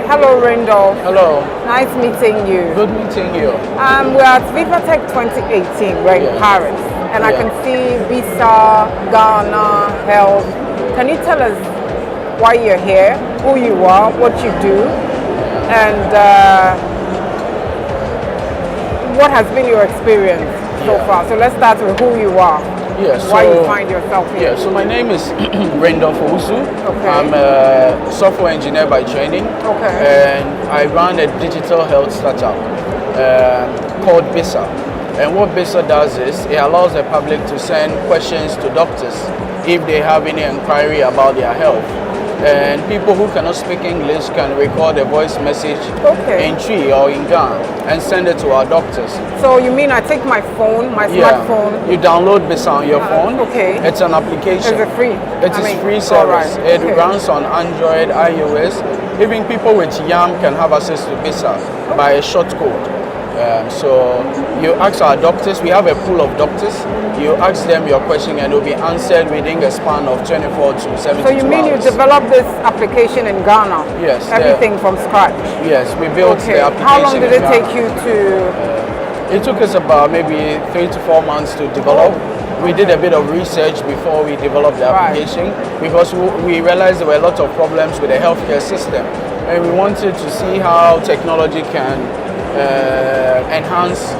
Hello, Raindolf. Hello. Nice meeting you. Good meeting you. We're at Viva Tech 2018. We're in Paris, and I can see Bisa, Ghana, Health. Can you tell us why you're here, who you are, what you do, and what has been your experience so far? So let's start with who you are. Why you find yourself here? Yeah, so my name is Raindolf Owusu. Okay. I'm a software engineer by training. Okay. And I run a digital health startup called Bisa. And what Bisa does is it allows the public to send questions to doctors if they have any inquiry about their health. And people who cannot speak English can record a voice message in Twi or in Ghana and send it to our doctors. So you mean I take my phone, my smartphone? You download Bisa on your phone. Okay. It's an application. Is it free? It is free service. Right. It runs on Android, iOS. Even people with YAM can have access to Bisa by a short code. So you ask our doctors, we have a pool of doctors, you ask them your question and it will be answered within a span of 24 to 72 hours. So you mean you developed this application in Ghana? Yes. Everything from scratch? Yes, we built the application. How long did it take you to? It took us about maybe 3 to 4 months to develop. We did a bit of research before we developed the application because we realized there were a lot of problems with the healthcare system and we wanted to see how technology can enhance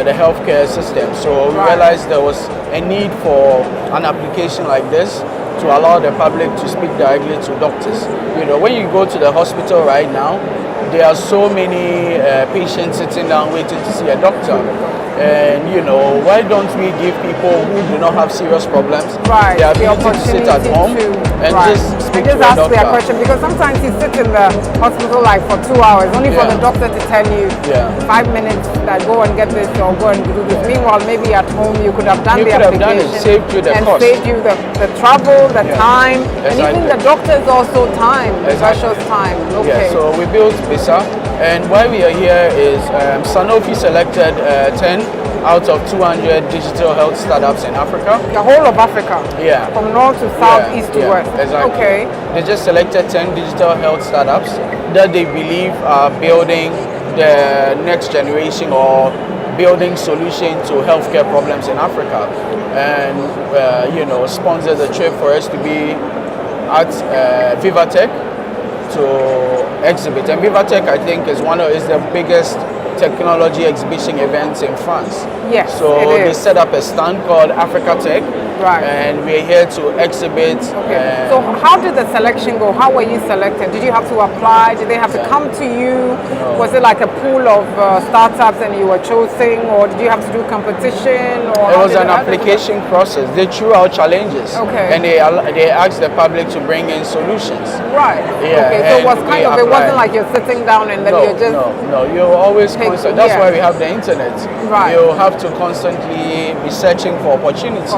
the healthcare system. So we realized there was a need for an application like this to allow the public to speak directly to doctors. You know, when you go to the hospital right now, there are so many patients sitting down waiting to see a doctor. And you know, why don't we give people who do not have serious problems the ability to sit at home and just speak to a doctor? Ask me a question because sometimes you sit in the hospital like for 2 hours only for the doctor to tell you 5 minutes that go and get this or go and do this. Meanwhile, maybe at home you could have done the application saved you the cost. Saved you the travel, the time, and even the doctor's also time, precious time. Yeah, so we built Bisa, and why we are here is Sanofi selected 10 out of 200 digital health startups in Africa. The whole of Africa? Yeah. From north to south, east to west? Exactly. Okay. They just selected 10 digital health startups that they believe are building the next generation or building solution to healthcare problems in Africa. And, you know, sponsored the trip for us to be at Viva Tech to exhibit. And Viva Tech, I think, is the biggest technology exhibition events in France. Yes, so they set up a stand called Africa Tech, and we're here to exhibit. So how did the selection go? How were you selected? Did you have to apply? Did they have to come to you? No. Was it like a pool of startups and you were chosen, or did you have to do competition? Or it was an application process. They threw out challenges, and they asked the public to bring in solutions. Right. Yeah. Okay. So it was kind of. It wasn't like you're sitting down and then you're just. No. You're always constant. That's why we have the internet. Right. You have to constantly be searching for opportunities.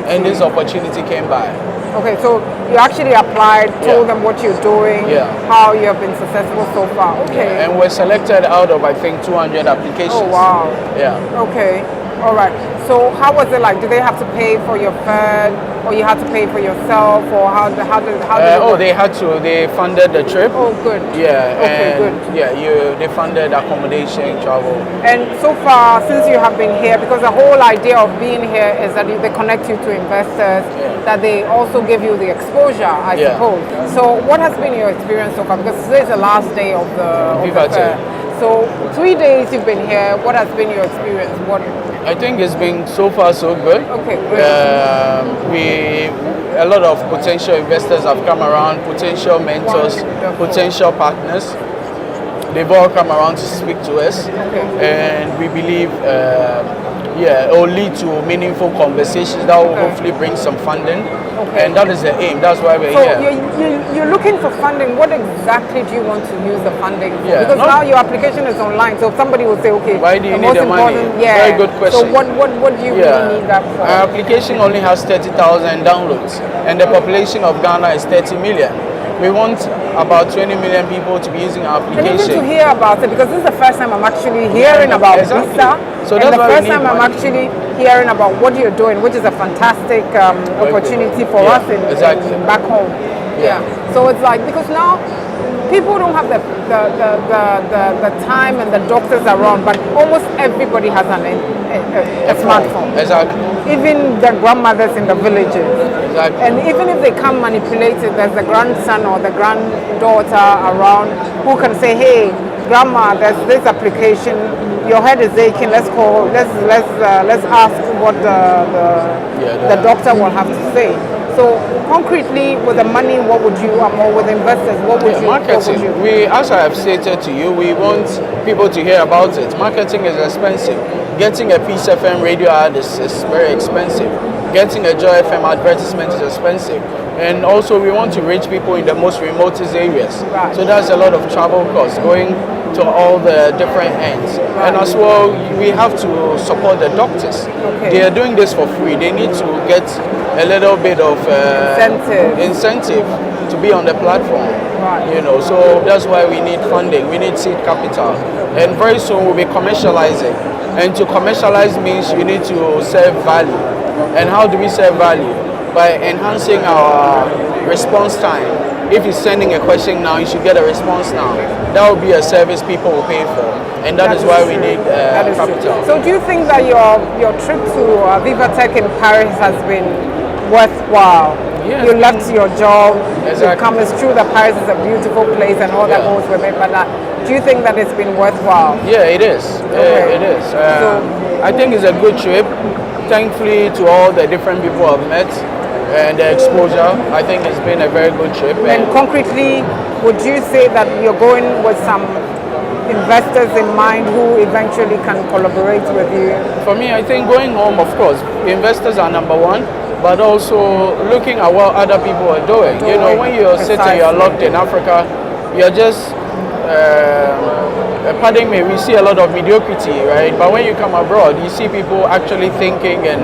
And this opportunity came by. Okay, so you actually applied, told them what you're doing, how you have been successful so far. Okay. Yeah, and we're selected out of, I think, 200 applications. Oh, wow. Yeah. Okay. All right. So how was it like? Did they have to pay for your fare, or you had to pay for yourself, or how did they had to. They funded the trip. Oh, good. Yeah. Okay, good. Yeah, they funded accommodation, travel. And so far, since you have been here, because the whole idea of being here is that they connect you to investors, that they also give you the exposure, I suppose. So what has been your experience so far? Because today is the last day of the fair. So 3 days you've been here. What has been your experience? I think it's been so far so good. Okay, great. A lot of potential investors have come around, potential mentors, potential partners. They've all come around to speak to us, and we believe it will lead to meaningful conversations that will hopefully bring some funding. And that is the aim. That's why we're here. So you're looking for funding. What exactly do you want to use the funding for? Because now your application is online, so somebody will say, okay, why do you need the money? Very good question. So what do you really need that for? Our application only has 30,000 downloads, and the population of Ghana is 30 million. We want about 20 million people to be using our And even application. to hear about it, because this is the first time I'm actually hearing about Exactly. Bisa. So and that's the why we first need time I'm money. actually hearing about what you're doing, which is a fantastic opportunity for Yeah, us in back home. Yeah. So it's like, because now people don't have the time and the doctors around, but almost everybody has a smartphone. Exactly. Even the grandmothers in the villages. Exactly. And even if they can't manipulate it, there's the grandson or the granddaughter around who can say, hey, grandma, there's this application, your head is aching, let's ask what the doctor will have to say. So concretely, with the money, what would you, or with investors, what would you? Marketing. We, as I have stated to you, we want people to hear about it. Marketing is expensive. Getting a Peace FM radio ad is very expensive. Getting a Joy FM advertisement is expensive. And also we want to reach people in the most remotest areas. Right. So that's a lot of travel costs going to all the different ends. Right. And as well, we have to support the doctors. Okay. They are doing this for free. They need to get a little bit of incentive to be on the platform. Right. You know, so that's why we need funding. We need seed capital. And very soon we'll be commercializing. And to commercialize means you need to serve value. And how do we serve value? By enhancing our response time. If you're sending a question now, you should get a response now. That will be a service people will pay for. And that is why we need capital. So do you think that your trip to Viva Tech in Paris has been worthwhile? Yeah. You left your job Exactly. to come. It's true that Paris is a beautiful place and all that goes with it, but do you think that it's been worthwhile? Yeah, it is. Okay. It is. I think it's a good trip. Thankfully to all the different people I've met and the exposure, I think it's been a very good trip. And concretely, would you say that you're going with some investors in mind who eventually can collaborate with you? For me, I think going home, of course, investors are number one, but also looking at what other people are doing. You know, when you're sitting, you're locked in Africa, you're just, pardon me, we see a lot of mediocrity, right? But when you come abroad, you see people actually thinking and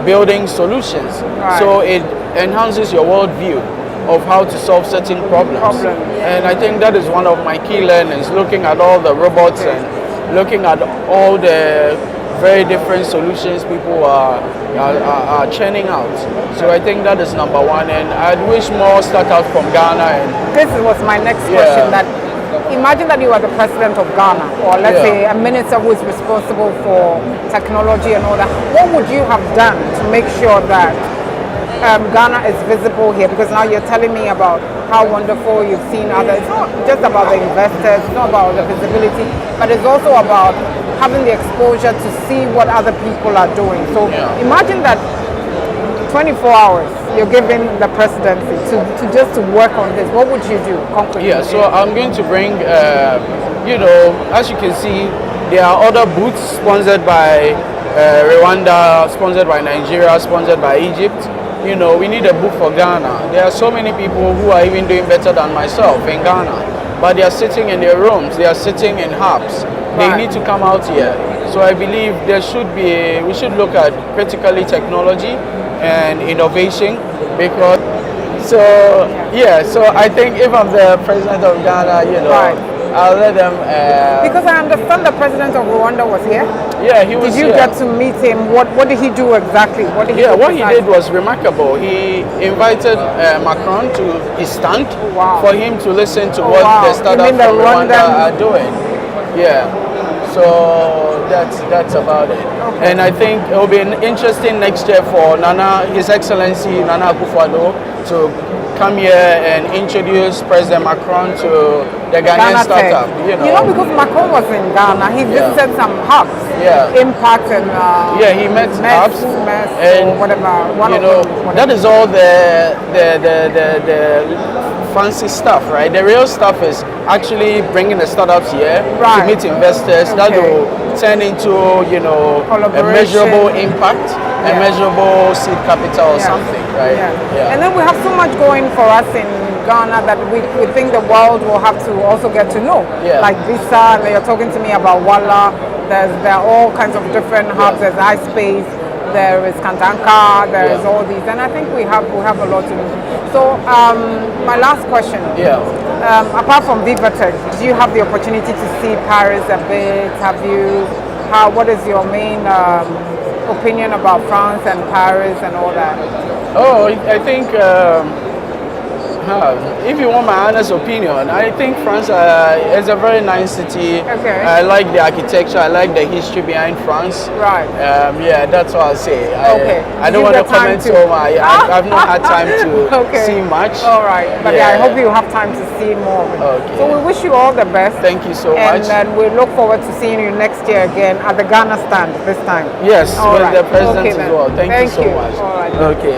building solutions. Right. So it enhances your worldview of how to solve certain problems. And I think that is one of my key learnings, looking at all the robots and looking at all the very different solutions people are churning out. So I think that is number one, and I'd wish more startups from Ghana. And this was my next question. That imagine that you are the president of Ghana, or let's say a minister who is responsible for technology and all that. What would you have done to make sure that Ghana is visible here? Because now you're telling me about how wonderful you've seen others. It's not just about the investors, it's not about the visibility, but it's also about having the exposure to see what other people are doing. So imagine that 24 hours you're giving the presidency to just to work on this. What would you do concretely? Yeah, so I'm going to bring, you know, as you can see, there are other booths sponsored by Rwanda, sponsored by Nigeria, sponsored by Egypt. You know, we need a book for Ghana. There are so many people who are even doing better than myself in Ghana, but they are sitting in their rooms, they are sitting in hubs. They need to come out here. So I believe there should be, we should look at critically technology and innovation, because, so I think if I'm the president of Ghana, you know, I'll let them. Because I understand the president of Rwanda was here. Yeah, he was here. Did you get to meet him? What did he do exactly? What did he do what he did was remarkable. He invited Macron to his stand for him to listen to what the startups from Rwanda are doing. Yeah, so that's about it. Okay. And I think it will be interesting next year for His Excellency Nana Akufo-Addo to come here and introduce President Macron to the Ghanaian startup. You know, because Macron was in Ghana, he visited some hubs. Impact and he met hubs and whatever. That is all the fancy stuff, right? The real stuff is actually bringing the startups here to meet investors. That will turn into a measurable impact, a measurable seed capital or something, right? And then we have so much going for us in Ghana that we think the world will have to also get to know. Like Bisa, and you're talking to me about Walla. There are all kinds of different hubs. There's iSpace. there is Kantanka, there is all these, and I think we have a lot to do. So my last question. Yeah. Apart from Viva Tech, do you have the opportunity to see Paris a bit? What is your main opinion about France and Paris and all that? Oh, I think if you want my honest opinion, I think France is a very nice city. Okay. I like the architecture. I like the history behind France. Right. Yeah, that's what I'll say. Okay. I don't want to comment so much. I've not had time to see much. All right. But I hope you have time to see more. Okay. So we wish you all the best. Thank you so much. And we look forward to seeing you next year again at the Ghana stand this time. Yes, all with right. the president as well. Thank you so much. All right. Okay.